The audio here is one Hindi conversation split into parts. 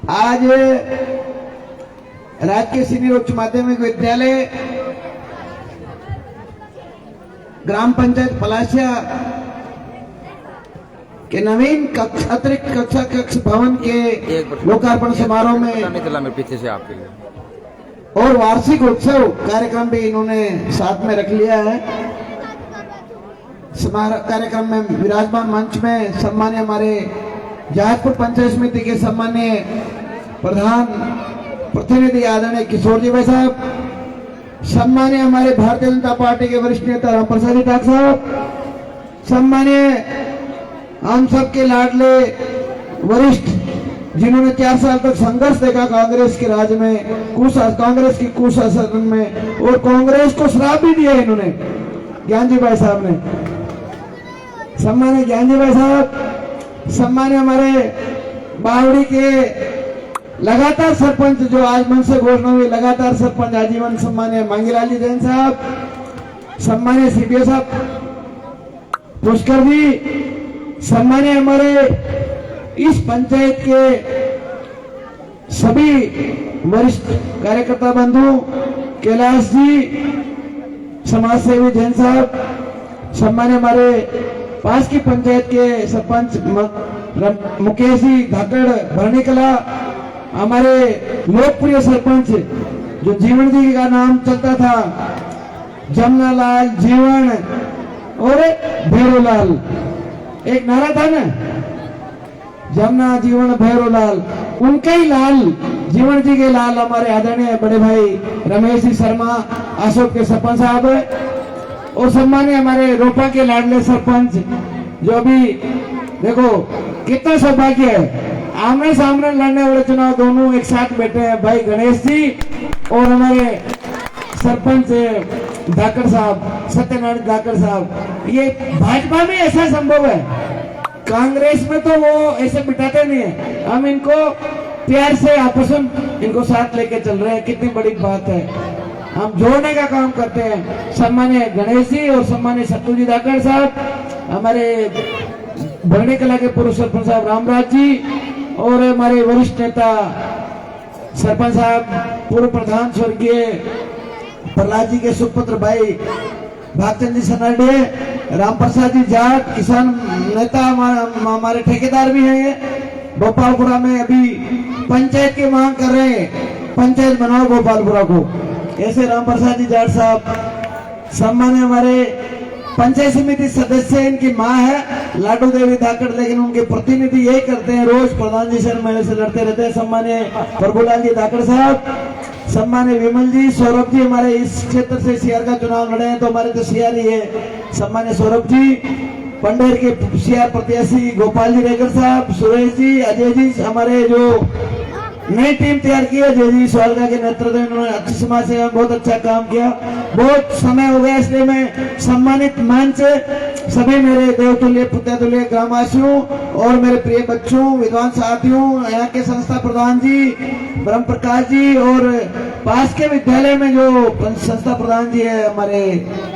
आज राजकीय सीनियर उच्च माध्यमिक विद्यालय ग्राम पंचायत पलाशिया के नवीन अतिरिक्त कक्षा कक्ष भवन के लोकार्पण समारोह में पीछे से आपके लिए और वार्षिक उत्सव कार्यक्रम भी इन्होंने साथ में रख लिया है। कार्यक्रम में विराजमान मंच में सम्मान्य हमारे जहाजपुर पंचायत समिति के सम्मान्य प्रधान प्रतिनिधि आदरणीय किशोर जी भाई साहब, सम्मान्य हमारे भारतीय जनता पार्टी के वरिष्ठ नेता राम प्रसाद जी ठाकुर साहब, सम्मान्य हम सबके लाडले वरिष्ठ जिन्होंने 4 साल तक संघर्ष देखा कांग्रेस के राज में, कांग्रेस की कुशासन में, और कांग्रेस को श्राप भी दिया इन्होंने, ज्ञान जी भाई साहब ने। सम्मान्य ज्ञान जी भाई साहब, सम्मान्य हमारे बावड़ी के लगातार सरपंच जो आज मन से घोषणा हुई लगातार सरपंच आजीवन, सम्मान्य मांगीलाल जी जैन साहब, सम्मान्य सीबीओ साहब पुष्कर जी, सम्मान्य हमारे इस पंचायत के सभी वरिष्ठ कार्यकर्ता बंधु, कैलाश जी, समाज सेवी जैन साहब, सम्मान्य हमारे पास की पंचायत के सरपंच मुकेश जी धाकड़ भरनी कला, हमारे लोकप्रिय सरपंच जो जीवन जी का नाम चलता था, जमुना लाल जीवन और भैरोलाल, एक नारा था ना, जमुना जीवन भैरोलाल, उनका ही लाल, जीवन जी के लाल हमारे आदरणीय बड़े भाई रमेश जी शर्मा अशोक के सरपंच साहब, और सम्मान्य हमारे रोपा के लाडले सरपंच जो अभी देखो कितना सौभाग्य है, आमने सामने लड़ने वाले चुनाव दोनों एक साथ बैठे हैं, भाई गणेश जी और हमारे सरपंच धाकड़ साहब, सत्यनारायण धाकड़ साहब। ये भाजपा में ऐसा संभव है, कांग्रेस में तो वो ऐसे बिठाते नहीं है, हम इनको प्यार से आपस में इनको साथ लेके चल रहे हैं, कितनी बड़ी बात है, हम जोड़ने का काम करते हैं। सम्मान्य गणेश जी और सम्मान्य सत्तू धाकड़ साहब, हमारे भरणी कला के पूर्व सरपंच साहब रामराज जी, और हमारे वरिष्ठ नेता सरपंच साहब पूर्व प्रधान स्वर्गीय प्रहलाद जी के सुपुत्र भाई भागचंद जी सनाडे, राम प्रसाद जी जाट किसान नेता, हमारे ठेकेदार भी हैं, गोपालपुरा में अभी पंचायत की मांग कर रहे हैं, पंचायत बनाओ गोपालपुरा को, ऐसे राम प्रसाद जी जाट साहब। सम्मान्य हमारे पंचायत समिति सदस्य, इनकी मां है लाडू देवी धाकड़, लेकिन उनके प्रतिनिधि यही करते हैं, रोज प्रधान जी से मेरे से लड़ते रहते हैं। सम्मान्य प्रभुलाल जी धाकड़ साहब, सम्मान्य विमल जी, सौरभ जी, हमारे इस क्षेत्र से सीआर का चुनाव लड़े हैं तो हमारे तो सीआर ही है, सम्मान्य सौरभ जी, पंडेर के सीआर प्रत्याशी गोपाल जी रेगर साहब, सुरेश जी, अजय जी, हमारे जो नई टीम तैयार की है जय जी स्वालगा के नेतृत्व में, उन्होंने अच्छी समाज सेवा में बहुत अच्छा काम किया, बहुत समय हो गया, इसलिए मैं सम्मानित मंच सभी मेरे देवतुल्य पुत्रतुल्य ग्रामवासियों और मेरे प्रिय बच्चों, विद्वान साथियों, यहाँ के संस्था प्रधान जी ब्रह्म प्रकाश जी, और पास के विद्यालय में जो संस्था प्रधान जी है हमारे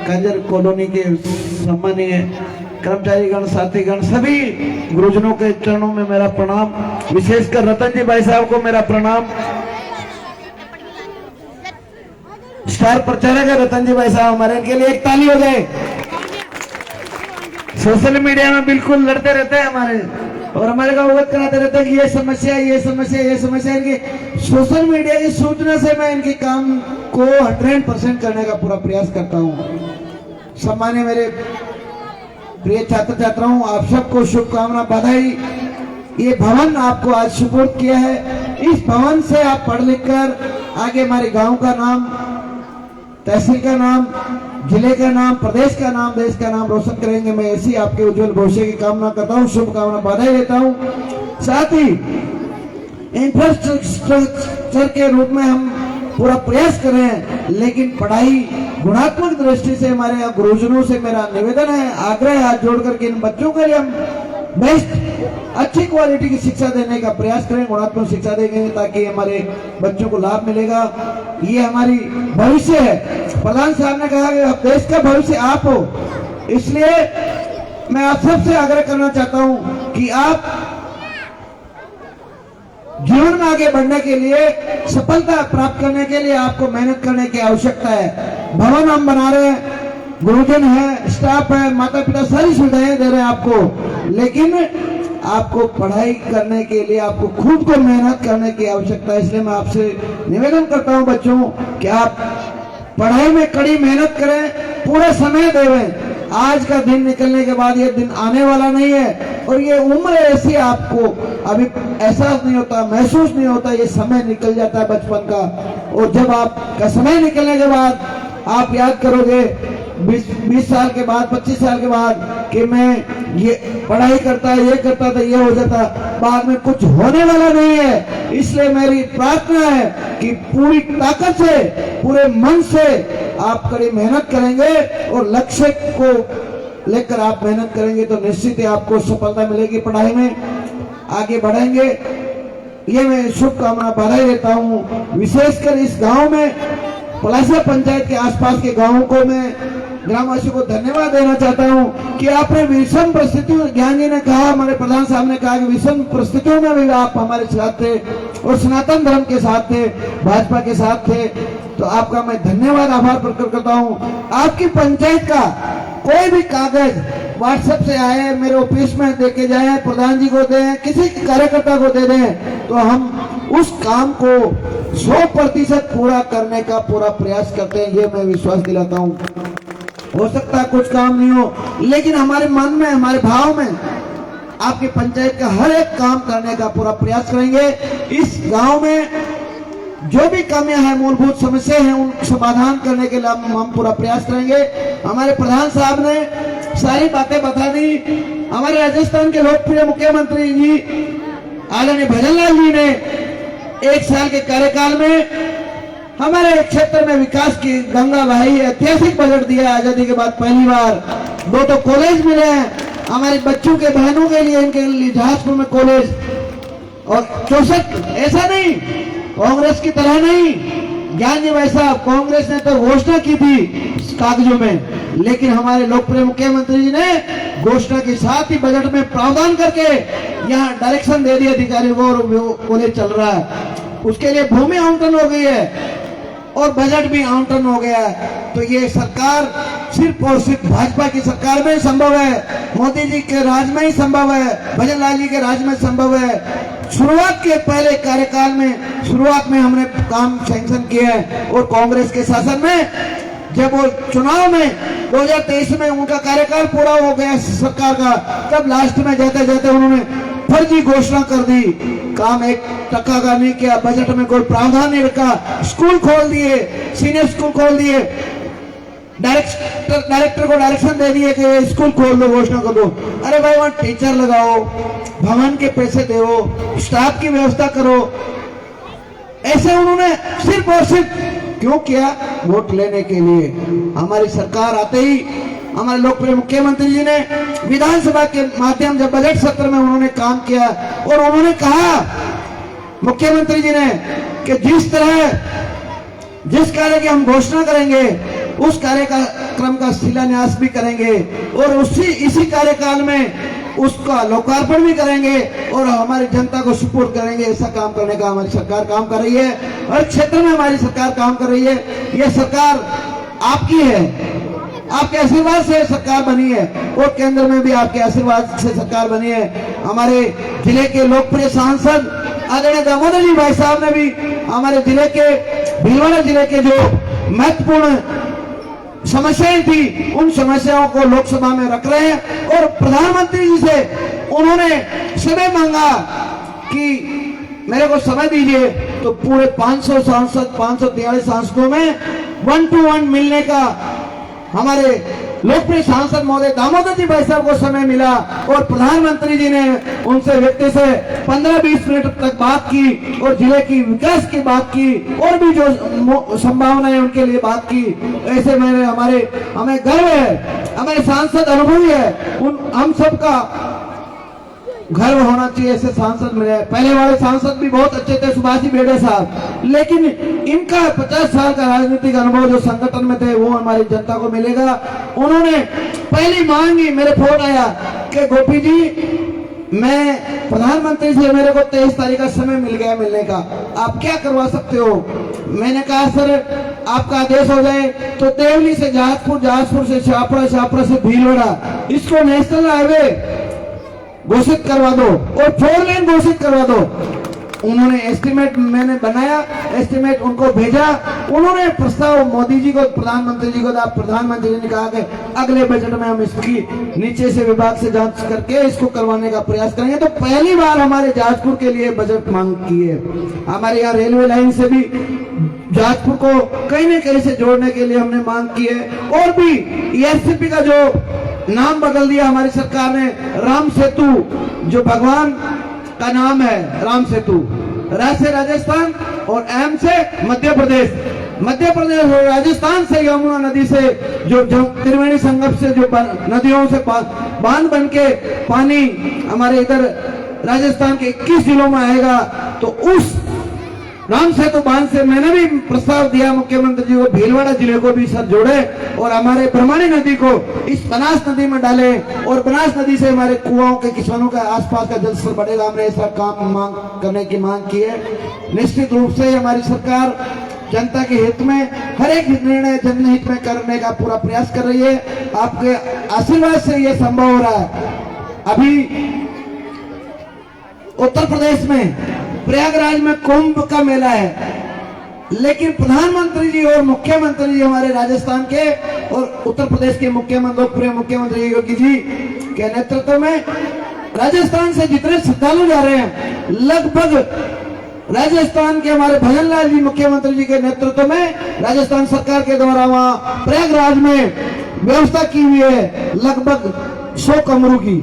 कंजर कॉलोनी के सम्मानीय कर्मचारीगण, साथीगण, सभी गुरुजनों के चरणों में मेरा प्रणाम, विशेषकर रतन जी भाई साहब को मेरा प्रणाम। स्टार प्रचारक है रतन जी भाई साहब हमारे, इनके लिए एक ताली हो जाए। सोशल मीडिया में बिल्कुल लड़ते रहते हैं हमारे, और हमारे को अवगत कराते रहते हैं कि ये समस्या, ये समस्या, ये समस्या। इनकी सोशल मीडिया की सूचना से मैं इनके काम को 100% करने का पूरा प्रयास करता हूँ। सम्मान्य मेरे प्रिय छात्र छात्राओं, आप सबको शुभकामना, बधाई। ये भवन आपको आज सुपुर्द किया है, इस भवन से आप पढ़ लिख कर आगे हमारे गांव का नाम, तहसील का नाम, जिले का नाम, प्रदेश का नाम, देश का नाम रोशन करेंगे। मैं ऐसी आपके उज्जवल भविष्य की कामना करता हूँ, शुभकामना, बधाई देता हूँ। साथ ही इंफ्रास्ट्रक्चर के रूप में हम पूरा प्रयास कर रहे हैं, लेकिन पढ़ाई गुणात्मक दृष्टि से हमारे यहाँ गुरुजनों से मेरा निवेदन है, आग्रह है, हाथ जोड़ करके इन बच्चों के लिए हम बेस्ट अच्छी क्वालिटी की शिक्षा देने का प्रयास करें, गुणात्मक शिक्षा देंगे ताकि हमारे बच्चों को लाभ मिलेगा। ये हमारी भविष्य है। प्रधान साहब ने कहा कि देश का भविष्य आप हो, इसलिए मैं आप सबसे आग्रह करना चाहता हूं कि आप जीवन में आगे बढ़ने के लिए, सफलता प्राप्त करने के लिए आपको मेहनत करने की आवश्यकता है। भवन हम बना रहे हैं, गुरुजन है, स्टाफ है, माता पिता सारी सुविधाएं दे रहे हैं आपको, लेकिन आपको पढ़ाई करने के लिए आपको खुद को मेहनत करने की आवश्यकता है। इसलिए मैं आपसे निवेदन करता हूं बच्चों कि आप पढ़ाई में कड़ी मेहनत करें, पूरा समय देवें। आज का दिन निकलने के बाद ये दिन आने वाला नहीं है, और ये उम्र ऐसी आपको अभी एहसास नहीं होता, महसूस नहीं होता, ये समय निकल जाता है बचपन का। और जब आपका समय निकलने के बाद आप याद करोगे 20 साल के बाद, 25 साल के बाद कि मैं ये पढ़ाई करता, ये करता था, ये हो जाता, बाद में कुछ होने वाला नहीं है। इसलिए मेरी प्रार्थना है कि पूरी ताकत से, पूरे मन से आप कड़ी मेहनत करेंगे और लक्ष्य को लेकर आप मेहनत करेंगे तो निश्चित ही आपको सफलता मिलेगी। पढ़ाई में आगे बढ़ेंगे, ये मैं शुभकामना बधाई देता हूँ। विशेषकर इस गांव में, पलासिया पंचायत के आसपास के गांवों को मैं ग्रामवासियों को धन्यवाद देना चाहता हूं कि आपने विषम परिस्थितियों, ज्ञान जी ने कहा, हमारे प्रधान साहब ने कहा कि विषम परिस्थितियों में भी आप हमारे साथ थे और सनातन धर्म के साथ थे, भाजपा के साथ थे। तो आपका मैं धन्यवाद, आभार प्रकट करता हूं। आपकी पंचायत का कोई भी कागज व्हाट्सएप से आए, मेरे ऑफिस में देके जाए, प्रधान जी को दें, किसी कार्यकर्ता को दे दें, तो हम उस काम को 100% पूरा करने का पूरा प्रयास करते हैं। ये मैं विश्वास दिलाता हूं। हो सकता है कुछ काम नहीं हो, लेकिन हमारे मन में, हमारे भाव में आपकी पंचायत का हर एक काम करने का पूरा प्रयास करेंगे। इस गांव में जो भी कमियां हैं, मूलभूत समस्या हैं, उन समाधान करने के लिए हम पूरा प्रयास करेंगे। हमारे प्रधान साहब ने सारी बातें बता दी। हमारे राजस्थान के लोकप्रिय मुख्यमंत्री जी आदरणीय भजनलाल जी ने 1 साल के कार्यकाल में हमारे क्षेत्र में विकास की गंगा बहाई, ऐतिहासिक बजट दिया। आजादी के बाद पहली बार 2 तो कॉलेज मिले हैं हमारे बच्चों के, बहनों के लिए, इनके लिए जहाजपुर में कॉलेज। और 64, ऐसा नहीं कांग्रेस की तरह नहीं, ज्ञान जी भाई साहब, कांग्रेस ने तो घोषणा की थी कागजों में, लेकिन हमारे लोकप्रिय मुख्यमंत्री जी ने घोषणा के साथ ही बजट में प्रावधान करके यहाँ डायरेक्शन दे दिया अधिकारियों को, और वो कॉलेज चल रहा है। उसके लिए भूमि आवंटन हो गई है और बजट भी आवंटन हो गया है। तो ये सरकार सिर्फ और सिर्फ भाजपा की सरकार में संभव है, मोदी जी के राज में ही संभव है, भजनलाल जी के राज में संभव है। शुरुआत के पहले कार्यकाल में, शुरुआत में हमने काम सैंक्शन किए हैं, और कांग्रेस के शासन में जब वो चुनाव में 2023 में उनका कार्यकाल पूरा हो गया सरकार का, तब लास्ट में जाते जाते उन्होंने फर्जी घोषणा कर दी, काम 1% का नहीं किया, बजट में कोई प्रावधान नहीं रखा, स्कूल खोल दिए, सीनियर स्कूल खोल दिए, डायरेक्टर को डायरेक्शन दे दिए कि स्कूल खोल दो, घोषणा कर दो। अरे भाई वहां टीचर लगाओ, भवन के पैसे दो, स्टाफ की व्यवस्था करो। ऐसे उन्होंने सिर्फ और सिर्फ क्यों किया? वोट लेने के लिए। हमारी सरकार आते ही हमारे लोकप्रिय मुख्यमंत्री जी ने विधानसभा के माध्यम, जब बजट सत्र में उन्होंने काम किया, और उन्होंने कहा मुख्यमंत्री जी ने कि जिस कार्य की हम घोषणा करेंगे उस कार्यक्रम का शिलान्यास भी करेंगे, और इसी कार्यकाल में उसका लोकार्पण भी करेंगे और हमारी जनता को सुपुर्द करेंगे। ऐसा काम करने का हमारी सरकार काम कर रही है, हर क्षेत्र में हमारी सरकार काम कर रही है। यह सरकार आपकी है, आपके आशीर्वाद से सरकार बनी है, और केंद्र में भी आपके आशीर्वाद से सरकार बनी है। हमारे जिले के लोकप्रिय सांसद आदरणीय दामोदर जी भाई साहब ने भी हमारे जिले के, भीलवाड़ा जिले के जो महत्वपूर्ण समस्याएं थी, उन समस्याओं को लोकसभा में रख रहे हैं। और प्रधानमंत्री जी से उन्होंने समय मांगा कि मेरे को समय दीजिए, तो पूरे 500 सांसद, 543 सांसदों में 1 to 1 मिलने का हमारे लोकप्रिय सांसद महोदय दामोदर जी भाई साहब को समय मिला, और प्रधानमंत्री जी ने उनसे व्यक्ति से 15-20 मिनट तक बात की और जिले की विकास की बात की, और भी जो संभावनाएं उनके लिए बात की। ऐसे हमें गर्व है, हमारे सांसद अनुभवी है, हम सबका गर्व होना चाहिए ऐसे सांसद मिले। पहले वाले सांसद भी बहुत अच्छे थे, सुभाष जी बेड़े साहब, लेकिन इनका 50 साल का राजनीतिक अनुभव जो संगठन में थे वो हमारी जनता को मिलेगा। उन्होंने पहली मांगी, मेरे फोन आया कि गोपी जी मैं प्रधानमंत्री से मेरे को 23 तारीख का समय मिल गया मिलने का, आप क्या करवा सकते हो? मैंने कहा सर आपका आदेश हो जाए तो देवली से जहाजपुर, जहाजपुर से छापड़ा, छापड़ा से भीलवाड़ा, इसको नेशनल हाईवे घोषित करवा दो और 4 लेन घोषित करवा दो। उन्होंने एस्टीमेट मैंने बनाया, एस्टीमेट उनको भेजा, उन्होंने प्रस्ताव मोदी जी को, प्रधानमंत्री जी को, प्रधानमंत्री जी ने कहा कि अगले बजट में हम इसकी नीचे से विभाग से जांच करके इसको करवाने का प्रयास करेंगे। तो पहली बार हमारे जहाजपुर के लिए बजट मांग की है। हमारे यहाँ रेलवे लाइन से भी जहाजपुर को कहीं न कहीं से जोड़ने के लिए हमने मांग की है। और भी ईआरसीपी का जो नाम बदल दिया हमारी सरकार ने, राम सेतु, जो भगवान का नाम है राम सेतु, रा से राजस्थान और एम से मध्य प्रदेश, मध्य प्रदेश और राजस्थान से यमुना नदी से जो त्रिवेणी संगम से जो नदियों से बांध बन के पानी हमारे इधर राजस्थान के 21 जिलों में आएगा। तो उस राम सेतु बांध से मैंने भी प्रस्ताव दिया मुख्यमंत्री जी को, भीलवाड़ा जिले को भी सर जोड़े और हमारे ब्रह्मणी नदी को इस बनास नदी में डाले और बनास नदी से हमारे कुआओं के किसानों का आसपास का जल स्तर बढ़ेगा। हमने ऐसा काम मांग करने की मांग की है। निश्चित रूप से हमारी सरकार जनता के हित में हर एक निर्णय जनहित में करने का पूरा प्रयास कर रही है। आपके आशीर्वाद से ये संभव हो रहा है। अभी उत्तर प्रदेश में प्रयागराज में कुंभ का मेला है, लेकिन प्रधानमंत्री जी और मुख्यमंत्री जी हमारे राजस्थान के और उत्तर प्रदेश के मुख्यमंत्री, मुख्यमंत्री योगी जी के नेतृत्व में राजस्थान से जितने श्रद्धालु जा रहे हैं, लगभग राजस्थान के हमारे भजनलाल जी मुख्यमंत्री जी के नेतृत्व में राजस्थान सरकार के द्वारा वहां प्रयागराज में व्यवस्था की हुई है। लगभग 100 कमरों की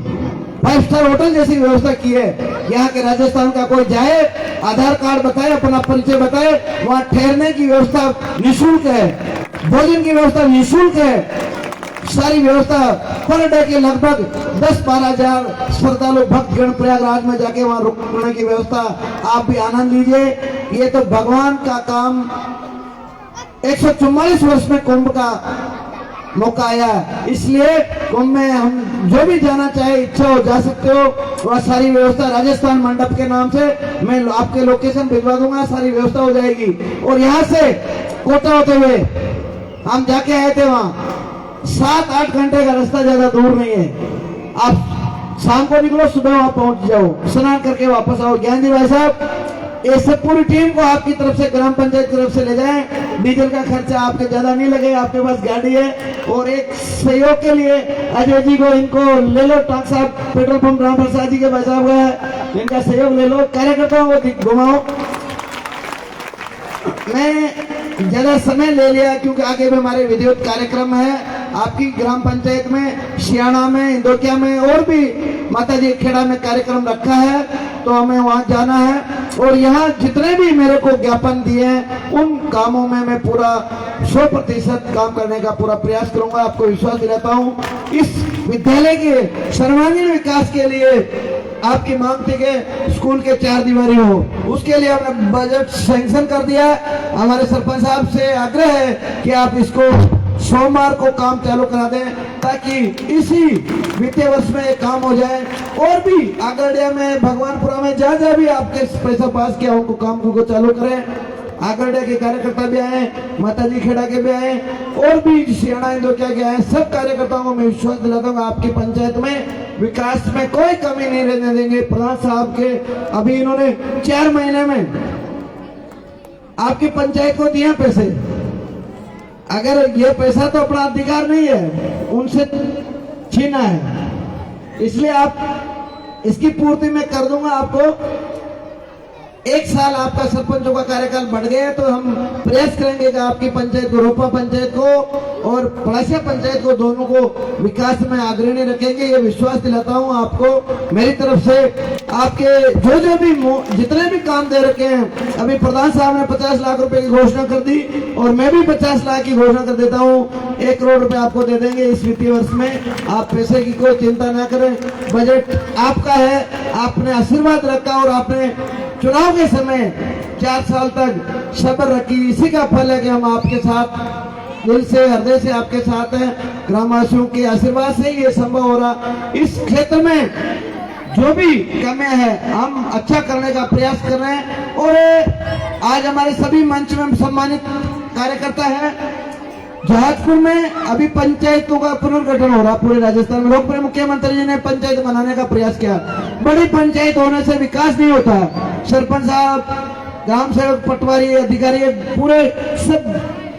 5 स्टार होटल जैसी व्यवस्था की है। यहाँ के राजस्थान का कोई जाए, आधार कार्ड बताए, अपना परिचय बताए, वहाँ ठहरने की व्यवस्था निःशुल्क है, भोजन की व्यवस्था निःशुल्क है। सारी व्यवस्था पर डे के लगभग 10-12 हजार श्रद्धालु भक्तगण प्रयागराज में जाके वहाँ रुकने की व्यवस्था, आप भी आनंद लीजिए। ये तो भगवान का काम, 144 वर्ष में कुंभ का मौका आया, इसलिए कुंभ में हम जो भी जाना चाहे, इच्छा हो जा सकते हो। वह सारी व्यवस्था राजस्थान मंडप के नाम से मैं आपके लोकेशन भिजवा दूंगा, सारी व्यवस्था हो जाएगी। और यहाँ से कोटा होते हुए हम जाके आए थे, वहाँ 7-8 घंटे का रास्ता, ज्यादा दूर नहीं है। आप शाम को निकलो, सुबह वहां पहुंच जाओ, स्नान करके वापस आओ। ज्ञान जी भाई साहब, ऐसे पूरी टीम को आपकी तरफ से, ग्राम पंचायत की तरफ से ले जाएं। डीजल का खर्चा आपके ज्यादा नहीं लगेगा, आपके पास गाड़ी है। और एक सहयोग के लिए अजय जी को, इनको ले लो, टाक साहब पेट्रोल पंप राम प्रसाद जी के भाई साहब का, इनका सहयोग ले लो। कार्यकर्ताओं को घुमाओ। मैं ज्यादा समय ले लिया क्योंकि आगे भी हमारे विधिवत कार्यक्रम है आपकी ग्राम पंचायत में, सियाणा में, इंदौकिया में और भी माताजी खेड़ा में कार्यक्रम रखा है, तो हमें वहां जाना है। और यहाँ जितने भी मेरे को ज्ञापन दिए हैं, उन कामों में मैं पूरा 100% काम करने का पूरा प्रयास करूंगा। आपको विश्वास दिलाता हूँ, इस विद्यालय के सर्वांगीण विकास के लिए आपकी मांग थी कि स्कूल के 4 दीवारी हो, उसके लिए हमने बजट सैंक्शन कर दिया। हमारे सरपंच साहब से आग्रह है कि आप इसको सोमवार को काम चालू करा दें, ताकि इसी वित्तीय वर्ष में एक काम हो जाए। और भी आगरडिया में, भगवानपुरा में, जहाँ जहाँ भी आपके पैसा पास किया उनको काम को चालू करें। आगरडिया के कार्यकर्ता भी आए, माताजी खेड़ा के भी आए, और भी सियाणा इंदौकिया के आए। सब कार्यकर्ताओं को मैं विश्वास दिलाता हूँ आपकी पंचायत में विकास में कोई कमी नहीं रहने देंगे। प्रधान साहब के अभी इन्होंने 4 महीने में आपकी पंचायत को दिया पैसे। अगर ये पैसा तो अपना अधिकार नहीं है, उनसे छीना है, इसलिए आप इसकी पूर्ति मैं कर दूंगा आपको। 1 साल आपका सरपंचों का कार्यकाल बढ़ गया है, तो हम प्रयास करेंगे कि आपकी पंचायत को, रोपा पंचायत को और पड़ासिया पंचायत को, दोनों को विकास में अग्रणी रखेंगे। ये विश्वास दिलाता हूँ आपको मेरी तरफ से। आपके जो भी जितने भी काम दे रखे हैं, अभी प्रधान साहब ने 50 लाख रुपए की घोषणा कर दी और मैं भी 50 लाख की घोषणा कर देता हूँ। 1 करोड़ रुपए आपको दे देंगे इस वित्तीय वर्ष में। आप पैसे की कोई चिंता ना करें, बजट आपका है, आपने आशीर्वाद रखा और आपने चुनाव के समय 4 साल तक सब्र रखी। इसी का फल है कि हम आपके साथ दिल से, हृदय से आपके साथ हैं। ग्रामवासियों के आशीर्वाद से ये संभव हो रहा। इस क्षेत्र में जो भी कमियां हैं हम अच्छा करने का प्रयास कर रहे हैं। और आज हमारे सभी मंच में सम्मानित कार्यकर्ता हैं। जहाजपुर में अभी पंचायतों का पुनर्गठन हो रहा पूरे राजस्थान में। लोकप्रिय मुख्यमंत्री जी ने पंचायत बनाने का प्रयास किया। बड़ी पंचायत होने से विकास नहीं होता। सरपंच साहब, ग्राम सेवक, पटवारी, अधिकारी पूरे सब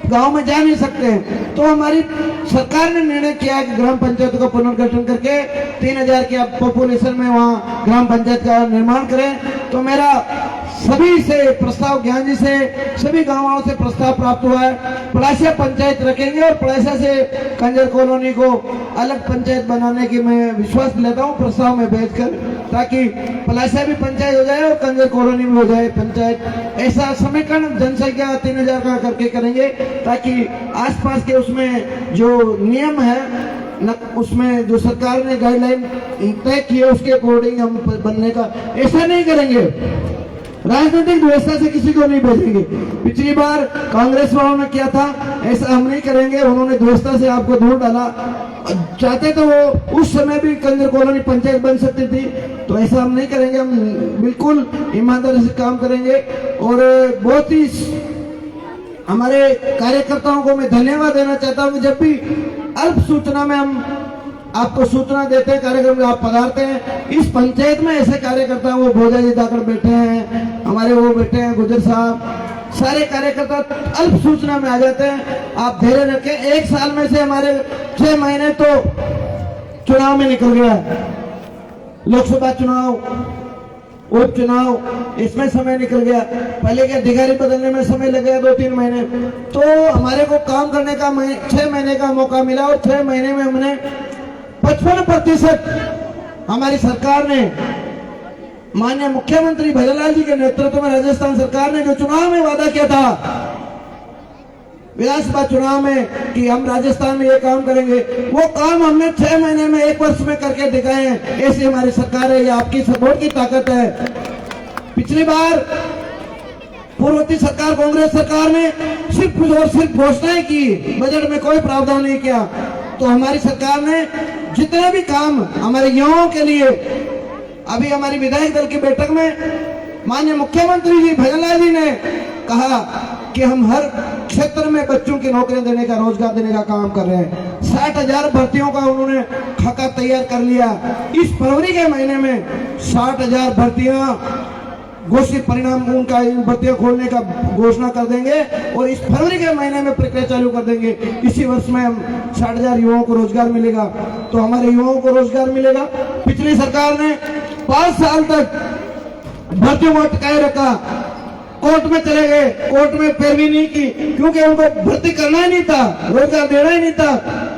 गांव में जा नहीं सकते हैं। तो हमारी सरकार ने निर्णय किया कि ग्राम पंचायतों का पुनर्गठन करके 3000 के पॉपुलेशन में वहाँ ग्राम पंचायत का निर्माण करें। तो मेरा सभी से प्रस्ताव, ज्ञान जी से, सभी गांवों से प्रस्ताव प्राप्त हुआ है। पलासिया पंचायत रखेंगे और पलासिया से कंजर कॉलोनी को अलग पंचायत बनाने की मैं विश्वास लेता हूं प्रस्ताव में भेजकर, ताकि पलासिया भी पंचायत हो जाए और कंजर कॉलोनी भी हो जाए पंचायत। ऐसा समीकरण जनसंख्या 3000 का करके करेंगे, ताकि आसपास के उसमें जो नियम है उसमें जो सरकार ने गाइडलाइन तय की है उसके अकॉर्डिंग हम बनने का, ऐसा नहीं करेंगे। राजनीतिक व्यवस्था से किसी को नहीं भेजेंगे। पिछली बार कांग्रेस वालों ने किया था, ऐसा हम नहीं करेंगे। उन्होंने व्यवस्था से आपको दूर डाला। चाहते तो वो उस समय भी कंजर कॉलोनी पंचायत बन सकती थी, तो ऐसा हम नहीं करेंगे। हम बिल्कुल ईमानदारी से काम करेंगे। और बहुत ही हमारे कार्यकर्ताओं को मैं धन्यवाद देना चाहता हूँ। जब भी अल्प सूचना में हम आपको सूचना देते हैं, कार्यक्रम में आप पधारते हैं, इस पंचायत में ऐसे कार्यकर्ता वो भोजा जी दाकड़ बैठे हैं, हमारे वो बैठे हैं गुजर साहब, सारे कार्यकर्ता अल्प सूचना में आ जाते हैं। आप धैर्य रखें। एक साल में से हमारे 6 महीने तो चुनाव में निकल गया। लोकसभा चुनाव, उपचुनाव, इसमें समय निकल गया। पहले के अधिकारी बदलने में समय लग गया 2-3 महीने। तो हमारे को काम करने का 6 महीने का मौका मिला और 6 महीने में हमने 55% हमारी सरकार ने, माननीय मुख्यमंत्री भजनलाल जी के नेतृत्व में राजस्थान सरकार ने जो चुनाव में वादा किया था विधानसभा चुनाव में कि हम राजस्थान में ये काम करेंगे, वो काम हमने 6 महीने में 1 वर्ष में करके दिखाए हैं। ऐसी हमारी सरकार है। ये आपकी सपोर्ट की ताकत है। पिछली बार पूर्ववर्ती सरकार कांग्रेस सरकार ने सिर्फ और सिर्फ घोषणाएं की, बजट में कोई प्रावधान नहीं किया। तो हमारी सरकार ने जितने भी काम हमारे युवाओं के लिए, अभी हमारी विधायक दल की बैठक में माननीय मुख्यमंत्री जी भजनलाल जी ने कहा कि हम हर क्षेत्र में बच्चों की नौकरियां देने का, रोजगार देने का काम कर रहे हैं। 60,000 भर्तियों का उन्होंने खाका तैयार कर लिया। इस फरवरी के महीने में 60,000 भर्तियां घोषित, परिणाम उनका भर्तियां खोलने का घोषणा कर देंगे और इस फरवरी के महीने में प्रक्रिया चालू कर देंगे। इसी वर्ष में हम 60,000 युवाओं को रोजगार मिलेगा। तो हमारे युवाओं को रोजगार मिलेगा। पिछली सरकार ने 5 साल तक भर्तियों को अटकाए रखा, कोर्ट में चले गए, कोर्ट में पैरवी नहीं की, क्योंकि उनको भर्ती करना ही नहीं था, रोजगार देना ही नहीं था।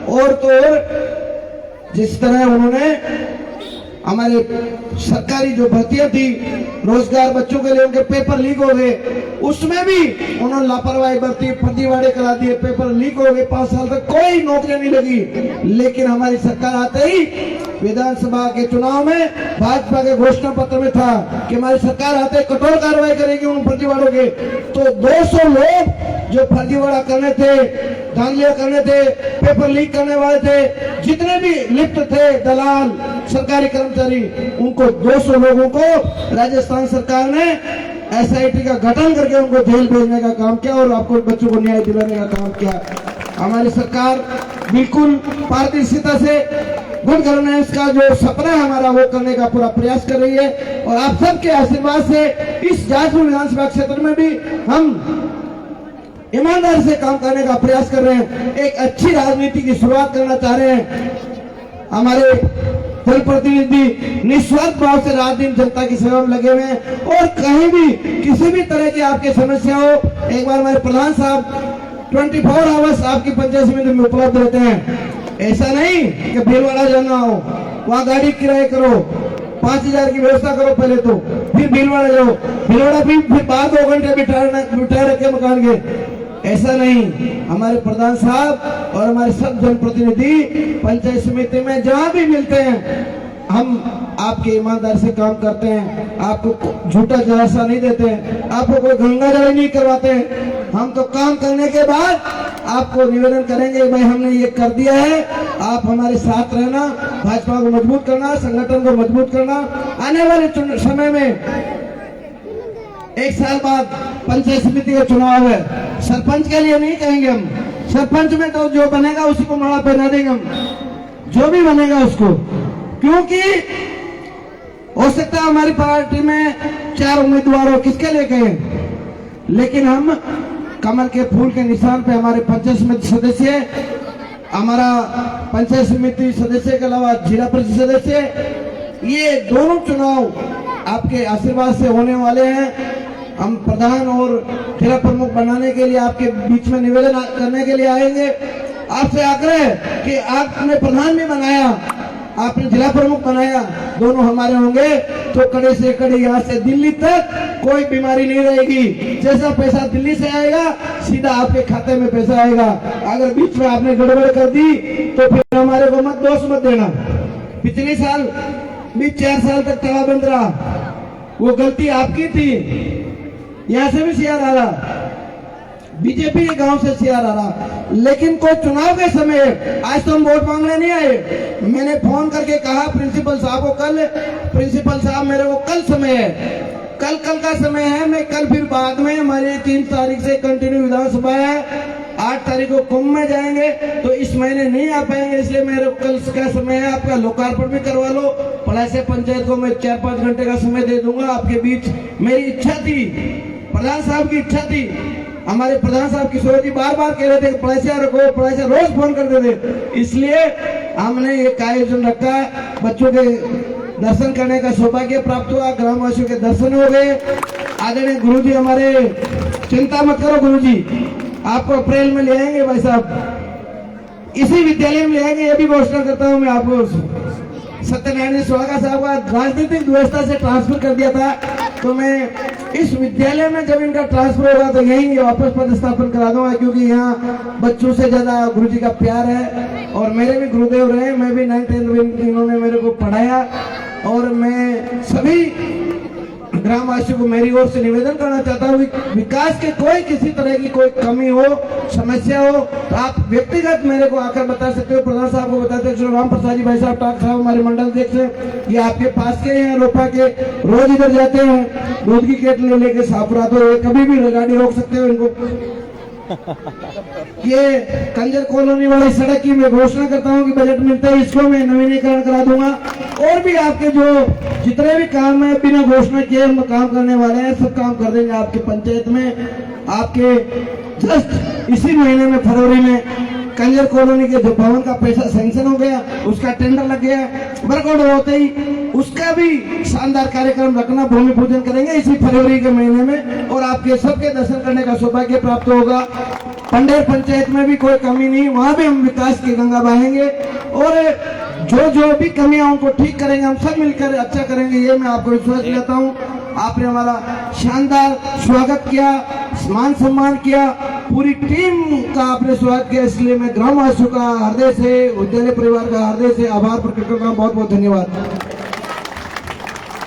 और तो और जिस तरह उन्होंने हमारे सरकारी जो भर्तियां थी, रोजगार बच्चों के लिए, उनके पेपर लीक हो गए, उसमें भी उन्होंने लापरवाही बरती, फर्जीवाड़े करा दिए, पेपर लीक हो गए। 5 साल तक कोई नौकरी नहीं लगी। लेकिन हमारी सरकार आते ही विधानसभा के चुनाव में भाजपा के घोषणा पत्र में था कि हमारी सरकार आते ही कठोर कार्रवाई करेगी उन फर्जीवाड़ों के। तो 200 लोग जो फर्जीवाड़ा करने थे, धांधलियां करने थे, पेपर लीक करने वाले थे, जितने भी लिप्त थे, दलाल, सरकारी कर्मचारी, उनको 200 लोगों को राजस्थान सरकार ने SIT का गठन करके उनको जेल भेजने का काम किया और आपको बच्चों को न्याय दिलाने का काम किया। हमारी सरकार बिल्कुल पारदर्शिता से गुड गवर्नेंस का जो सपना है हमारा, वो करने का पूरा प्रयास कर रही है। और आप सबके आशीर्वाद से इस जहाजपुर विधानसभा क्षेत्र में भी हम ईमानदारी से काम करने का प्रयास कर रहे हैं। एक अच्छी राजनीति की शुरुआत करना चाह रहे हैं। हमारे जनप्रतिनिधि निस्वार्थ भाव से रात दिन जनता की सेवा में लगे हुए हैं। और कहीं भी किसी भी तरह की आपकी समस्या हो, एक बार हमारे प्रधान साहब 24 आवर्स आपकी पंचायत समिति में उपलब्ध रहते हैं। ऐसा नहीं कि भीलवाड़ा जाना हो, वहाँ गाड़ी किराए करो, 5,000 की व्यवस्था करो पहले, तो फिर भीलवाड़ा जाओ, भीलवाड़ा फिर बाद 2 घंटे बिठाए रखे मकान के। ऐसा नहीं। हमारे प्रधान साहब और हमारे सब जनप्रतिनिधि पंचायत समिति में जहां भी मिलते हैं, हम आपके ईमानदारी से काम करते हैं। आपको झूठा जलासा नहीं देते हैं, आपको कोई गंगा जल नहीं करवाते हैं। हम तो काम करने के बाद आपको निवेदन करेंगे भाई हमने ये कर दिया है, आप हमारे साथ रहना, भाजपा को मजबूत करना, संगठन को मजबूत करना। आने वाले समय में 1 साल बाद पंचायत समिति का चुनाव है, सरपंच के लिए नहीं कहेंगे हम, सरपंच में तो जो बनेगा उसी को माला पहना देंगे हम, जो भी बनेगा उसको, क्योंकि हो सकता है हमारी पार्टी में 4 उम्मीदवार हो, किसके लिए कहें, लेकिन हम कमल के फूल के निशान पे हमारे पंचायत समिति सदस्य, हमारा पंचायत समिति सदस्य के अलावा जिला परिषद सदस्य, ये दोनों चुनाव आपके आशीर्वाद से होने वाले हैं। हम प्रधान और जिला प्रमुख बनाने के लिए आपके बीच में निवेदन करने के लिए आएंगे। आपसे आग्रह कि आपने प्रधान भी बनाया, आपने जिला प्रमुख बनाया, दोनों हमारे होंगे तो कड़े से कड़े यहाँ से दिल्ली तक कोई बीमारी नहीं रहेगी। जैसा पैसा दिल्ली से आएगा सीधा आपके खाते में पैसा आएगा। अगर बीच में आपने गड़बड़ कर दी तो फिर हमारे को मत दोष मत देना। पिछले साल भी 4 साल तक ताला बंद रहा, वो गलती आपकी थी। यहाँ से भी सीआर आ रहा, बीजेपी के गांव से सीआर आ रहा, लेकिन कोई चुनाव के समय, आज तो हम वोट मांगने नहीं आए। मैंने फोन करके कहा प्रिंसिपल साहब को, कल प्रिंसिपल साहब मेरे को कल समय है, कल का समय है, मैं कल फिर बाद में हमारे 3 तारीख से कंटिन्यू विधानसभा है, 8 तारीख को कुंभ में जाएंगे, तो इस महीने नहीं आ पाएंगे, इसलिए मेरे को कल का समय है, आपका लोकार्पण भी करवा लो। पलासी पंचायत को मैं 4-5 घंटे का समय दे दूंगा आपके बीच। मेरी इच्छा थी, प्रधान साहब की इच्छा थी, हमारे प्रधान साहब किशोर जी बार-बार कह रहे थे कि पलासिया रखो, पलासिया रोज फोन करते थे, इसलिए हमने एक आयोजन रखा। बच्चों के दर्शन करने का सौभाग्य प्राप्त हुआ, ग्रामवासियों के दर्शन हो गए। आदरणीय गुरुजी हमारे, चिंता मत करो गुरुजी, आपको अप्रैल में ले आएंगे भाई साहब, इसी विद्यालय में ले आएंगे, ये भी घोषणा करता हूँ मैं आपको। सत्यनारायण स्वागा साहब का राजनीतिक व्यवस्था से ट्रांसफर कर दिया था, तो मैं इस विद्यालय में जब इनका ट्रांसफर होगा तो यहीं वापस पदस्थापन करा दूंगा, क्योंकि यहाँ बच्चों से ज्यादा गुरुजी का प्यार है। और मेरे भी गुरुदेव रहे, मैं भी 9th इन्होंने मेरे को पढ़ाया। और मैं सभी ग्रामवासियों को मेरी ओर से निवेदन करना चाहता हूँ, विकास के कोई किसी तरह की कोई कमी हो, समस्या हो तो आप व्यक्तिगत मेरे को आकर बता सकते हो। प्रधान साहब को बताते हैं, राम प्रसाद जी भाई साहब टाक साहब हमारे मंडल अध्यक्ष हैं, ये आपके पास के हैं, रोपा के, रोज इधर जाते हैं, दूध की केट ले लेके साफ रात हो, कभी भी गाड़ी रोक सकते हो इनको। ये कंजर कॉलोनी वाली सड़क की मैं घोषणा करता हूँ कि बजट मिलता है, इसको मैं नवीनीकरण करा दूंगा। और भी आपके जो जितने भी काम है बिना घोषणा किए हम काम करने वाले हैं, सब काम कर देंगे आपके पंचायत में। आपके जस्ट इसी महीने में फरवरी में कंजर कॉलोनी के जो भवन का पैसा सैंक्शन हो गया, उसका टेंडर लग गया, वर्कआउट होते ही उसका भी शानदार कार्यक्रम रखना, भूमि पूजन करेंगे इसी फरवरी के महीने में, और आपके सबके दर्शन करने का सौभाग्य प्राप्त होगा। पंडेर पंचायत में भी कोई कमी नहीं, वहां भी हम विकास की गंगा बहाएंगे, और जो भी कमियां उनको ठीक करेंगे, हम सब मिलकर अच्छा करेंगे, ये मैं आपको विश्वास दिलाता हूँ। आपने हमारा शानदार स्वागत किया, मान सम्मान किया, पूरी टीम का आपने स्वागत किया, इसलिए मैं ग्रामवासियों का हृदय से, विद्यालय परिवार का हृदय से आभार प्रकट करता हूँ। बहुत बहुत धन्यवाद।